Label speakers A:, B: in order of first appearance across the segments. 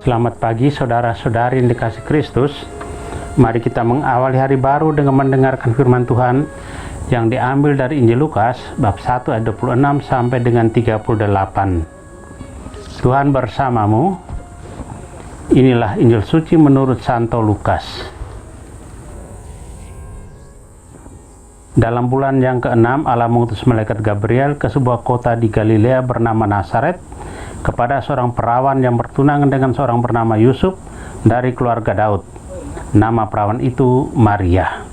A: Selamat pagi saudara-saudari yang dikasih Kristus. Mari kita mengawali hari baru dengan mendengarkan firman Tuhan yang diambil dari Injil Lukas bab 1 ayat 26 sampai dengan 38. Tuhan bersamamu. Inilah Injil suci menurut Santo Lukas. Dalam bulan yang ke-6 Allah mengutus malaikat Gabriel ke sebuah kota di Galilea bernama Nazaret kepada seorang perawan yang bertunangan dengan seorang bernama Yusuf dari keluarga Daud. Nama perawan itu Maria.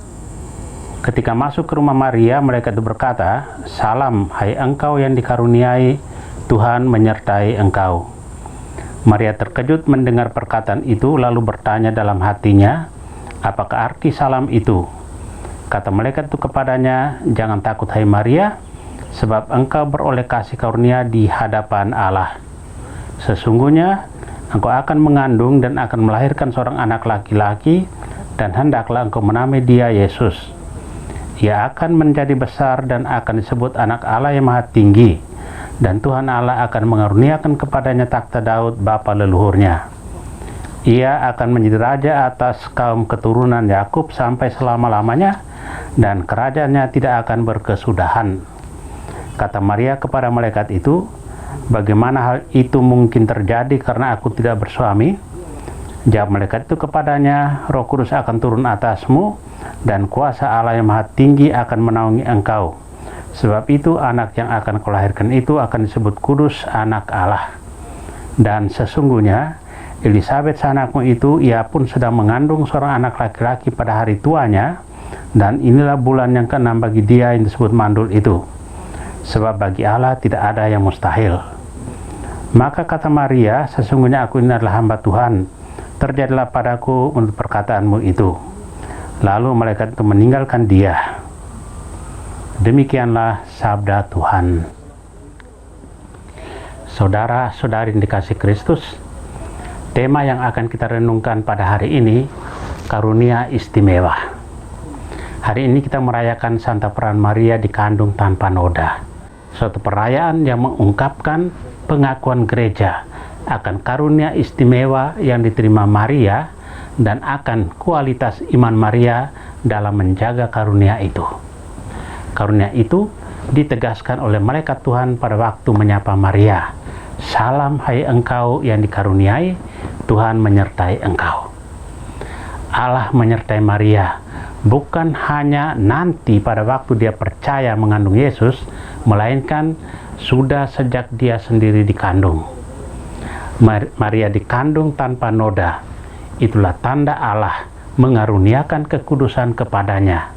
A: Ketika masuk ke rumah Maria, malaikat itu berkata, "Salam, hai engkau yang dikaruniai, Tuhan menyertai engkau." Maria terkejut mendengar perkataan itu, lalu bertanya dalam hatinya, "Apakah arti salam itu?" Kata malaikat itu kepadanya, "Jangan takut hai Maria, sebab engkau beroleh kasih karunia di hadapan Allah. Sesungguhnya engkau akan mengandung dan akan melahirkan seorang anak laki-laki, dan hendaklah engkau menamai dia Yesus. Ia akan menjadi besar dan akan disebut anak Allah yang Maha Tinggi, dan Tuhan Allah akan mengaruniakan kepadanya takhta Daud bapa leluhurnya. Ia akan menjadi raja atas kaum keturunan Yakub sampai selama-lamanya, dan kerajaannya tidak akan berkesudahan." Kata Maria kepada malaikat itu, "Bagaimana hal itu mungkin terjadi karena aku tidak bersuami?" Jawab malaikat itu kepadanya, "Roh Kudus akan turun atasmu, dan kuasa Allah yang Maha Tinggi akan menaungi engkau. Sebab itu anak yang akan kau lahirkan itu akan disebut kudus, anak Allah. Dan sesungguhnya Elisabet anakmu itu, ia pun sedang mengandung seorang anak laki-laki pada hari tuanya, dan inilah bulan yang ke-6 bagi dia yang disebut mandul itu. Sebab bagi Allah tidak ada yang mustahil." Maka kata Maria, "Sesungguhnya aku ini adalah hamba Tuhan, terjadilah padaku menurut perkataanmu itu." Lalu malaikat itu meninggalkan dia. Demikianlah sabda Tuhan. Saudara-saudari yang dikasih Kristus, tema yang akan kita renungkan pada hari ini, karunia istimewa. Hari ini kita merayakan Santa Peran Maria dikandung tanpa noda. Suatu perayaan yang mengungkapkan pengakuan gereja akan karunia istimewa yang diterima Maria dan akan kualitas iman Maria dalam menjaga karunia itu. Karunia itu ditegaskan oleh malaikat Tuhan pada waktu menyapa Maria. "Salam hai engkau yang dikaruniai, Tuhan menyertai engkau." Allah menyertai Maria bukan hanya nanti pada waktu dia percaya mengandung Yesus, melainkan sudah sejak dia sendiri dikandung. Maria dikandung tanpa noda. Itulah tanda Allah mengaruniakan kekudusan kepadanya.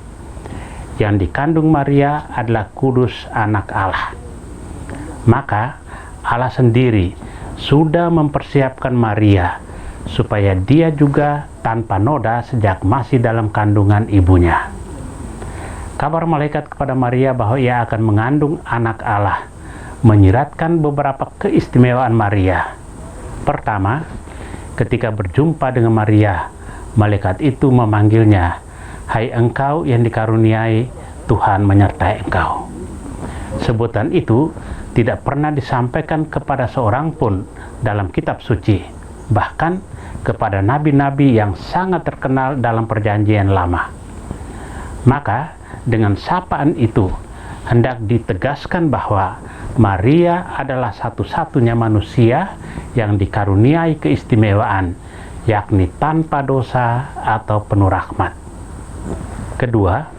A: Yang dikandung Maria adalah kudus, anak Allah. Maka Allah sendiri sudah mempersiapkan Maria supaya dia juga tanpa noda sejak masih dalam kandungan ibunya. Kabar malaikat kepada Maria bahwa ia akan mengandung anak Allah menyiratkan beberapa keistimewaan Maria. Pertama, ketika berjumpa dengan Maria, malaikat itu memanggilnya, "Hai engkau yang dikaruniai, Tuhan menyertai engkau." Sebutan itu tidak pernah disampaikan kepada seorang pun dalam kitab suci, bahkan kepada nabi-nabi yang sangat terkenal dalam perjanjian lama. Maka dengan sapaan itu hendak ditegaskan bahwa Maria adalah satu-satunya manusia yang dikaruniai keistimewaan, yakni tanpa dosa atau penuh rahmat. Kedua,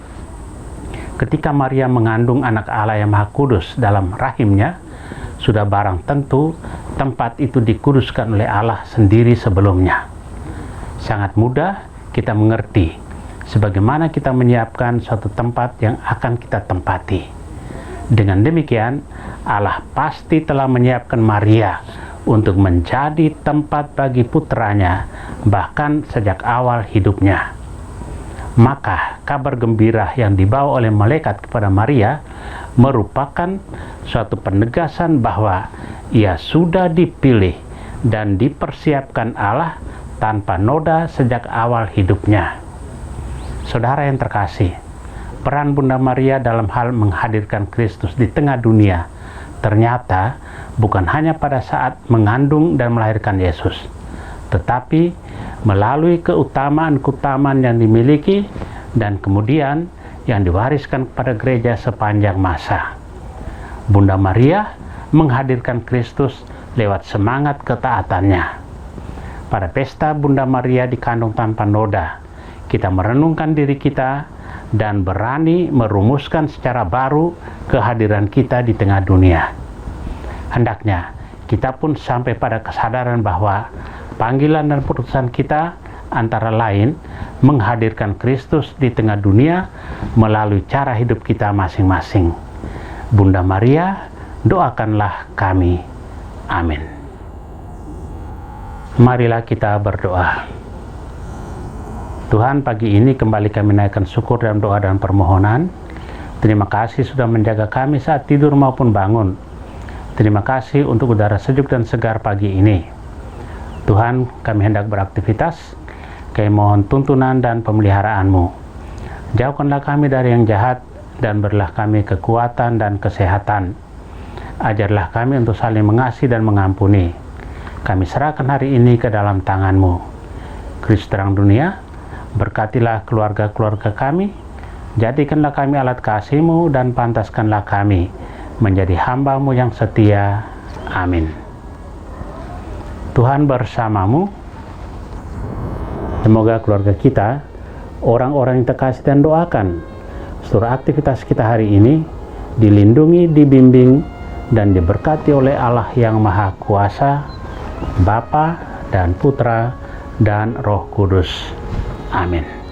A: ketika Maria mengandung anak Allah yang Maha Kudus dalam rahimnya, sudah barang tentu tempat itu dikuduskan oleh Allah sendiri sebelumnya. Sangat mudah kita mengerti sebagaimana kita menyiapkan suatu tempat yang akan kita tempati. Dengan demikian, Allah pasti telah menyiapkan Maria untuk menjadi tempat bagi putranya, bahkan sejak awal hidupnya. Maka kabar gembira yang dibawa oleh malaikat kepada Maria merupakan suatu penegasan bahwa ia sudah dipilih dan dipersiapkan Allah tanpa noda sejak awal hidupnya. Saudara yang terkasih, peran Bunda Maria dalam hal menghadirkan Kristus di tengah dunia ternyata bukan hanya pada saat mengandung dan melahirkan Yesus, tetapi melalui keutamaan-keutamaan yang dimiliki dan kemudian yang diwariskan kepada gereja sepanjang masa. Bunda Maria menghadirkan Kristus lewat semangat ketaatannya. Pada pesta Bunda Maria dikandung tanpa noda, kita merenungkan diri kita dan berani merumuskan secara baru kehadiran kita di tengah dunia. Hendaknya kita pun sampai pada kesadaran bahwa panggilan dan putusan kita antara lain menghadirkan Kristus di tengah dunia melalui cara hidup kita masing-masing. Bunda Maria, doakanlah kami. Amin. Marilah kita berdoa. Tuhan, pagi ini kembali kami naikkan syukur dalam doa dan permohonan. Terima kasih sudah menjaga kami saat tidur maupun bangun. Terima kasih untuk udara sejuk dan segar pagi ini. Tuhan, kami hendak beraktivitas, kami mohon tuntunan dan pemeliharaan-Mu. Jauhkanlah kami dari yang jahat dan berilah kami kekuatan dan kesehatan. Ajarlah kami untuk saling mengasihi dan mengampuni. Kami serahkan hari ini ke dalam tangan-Mu. Kristus terang dunia, berkatilah keluarga-keluarga kami, jadikanlah kami alat kasih-Mu dan pantaskanlah kami menjadi hamba-Mu yang setia. Amin. Tuhan bersamamu. Semoga keluarga kita, orang-orang yang terkasih dan doakan, seluruh aktivitas kita hari ini dilindungi, dibimbing, dan diberkati oleh Allah yang Maha Kuasa, Bapa dan Putra dan Roh Kudus. Amin.